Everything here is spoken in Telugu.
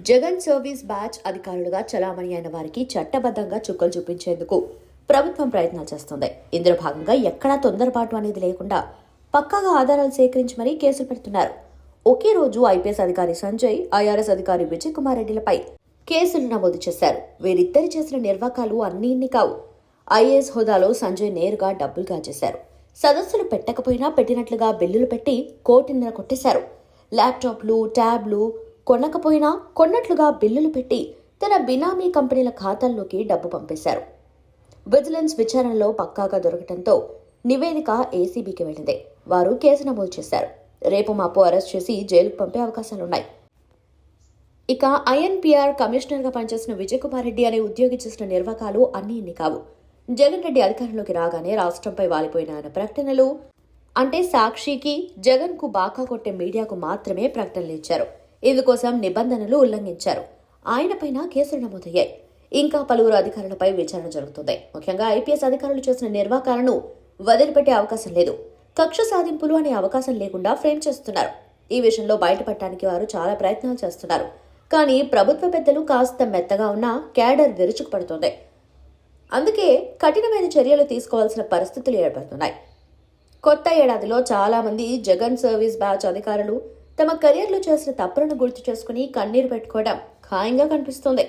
జగన్ సర్వీస్ బ్యాచ్ అధికారులుగా చలామణి అయిన వారికి చట్టబద్ధంగా చుక్కలు చూపించేందుకు ప్రభుత్వం ప్రయత్నాలు చేస్తోంది. ఇందులో భాగంగా ఎక్కడా తొందరపాటు అనేది లేకుండా పక్కాగా ఆధారాలు సేకరించి మరీ కేసులు పెడుతున్నారు. ఒకే రోజు ఐపీఎస్ అధికారి సంజయ్, ఐఆర్ఎస్ అధికారి విజయ్ కుమార్ రెడ్డిలపై కేసులు నమోదు చేశారు. వీరిద్దరు చేసిన నిర్వాకాలు అన్నీ ఇన్ని కావు. ఐఏఎస్ హోదాలో సంజయ్ నేరుగా డబ్బులు కాజేశారు. సదస్సులు పెట్టకపోయినా పెట్టినట్లుగా బిల్లులు పెట్టి కోటిన్నర కొట్టేశారు. ల్యాప్టాప్లు, ట్యాబ్లు కొనకపోయినా కొన్నట్లుగా బిల్లులు పెట్టి తన బినామీ కంపెనీల ఖాతాల్లోకి డబ్బు పంపేశారు. విజిలెన్స్ విచారణలో పక్కాగా దొరకడంతో నివేదిక ఏసీబీకి వెళ్లింది. వారు కేసు నమోదు చేశారు. రేపు మాపు అరెస్ట్ చేసి జైలుకు పంపే అవకాశాలున్నాయి. ఇక ఐఎన్పిఆర్ కమిషనర్గా పనిచేసిన విజయ్ కుమార్ రెడ్డి అనే ఉద్యోగి చేసిన నిర్వాకాలు అన్నీ ఇన్ని కావు. జగన్ రెడ్డి అధికారంలోకి రాగానే రాష్ట్రంపై వాలిపోయిన ఆయన ప్రకటనలు అంటే సాక్షికి, జగన్ కు బాకా కొట్టే మీడియాకు మాత్రమే ప్రకటనలు ఇచ్చారు. ఇందుకోసం నిబంధనలు ఉల్లంఘించారు. ఆయనపైన కేసులు నమోదయ్యాయి. ఇంకా పలువురు అధికారులపై విచారణ జరుగుతుంది. ముఖ్యంగా ఐపీఎస్ అధికారులు చేసిన నిర్వాకాలను వదిలిపెట్టే అవకాశం లేదు. కక్ష సాధింపులు అనే అవకాశం లేకుండా ఫ్రేమ్ చేస్తున్నారు. ఈ విషయంలో బయటపడటానికి వారు చాలా ప్రయత్నాలు చేస్తున్నారు. కానీ ప్రభుత్వ పెద్దలు కాస్త మెత్తగా ఉన్న క్యాడర్ విరుచుకుపడుతోంది. అందుకే కఠినమైన చర్యలు తీసుకోవాల్సిన పరిస్థితులు ఏర్పడుతున్నాయి. కొత్త ఏడాదిలో చాలా మంది జగన్ సర్వీస్ బ్యాచ్ అధికారులు తమ కెరియర్లో చేసిన తప్పులను గుర్తు చేసుకుని కన్నీరు పెట్టుకోవడం ఖాయంగా కనిపిస్తోంది.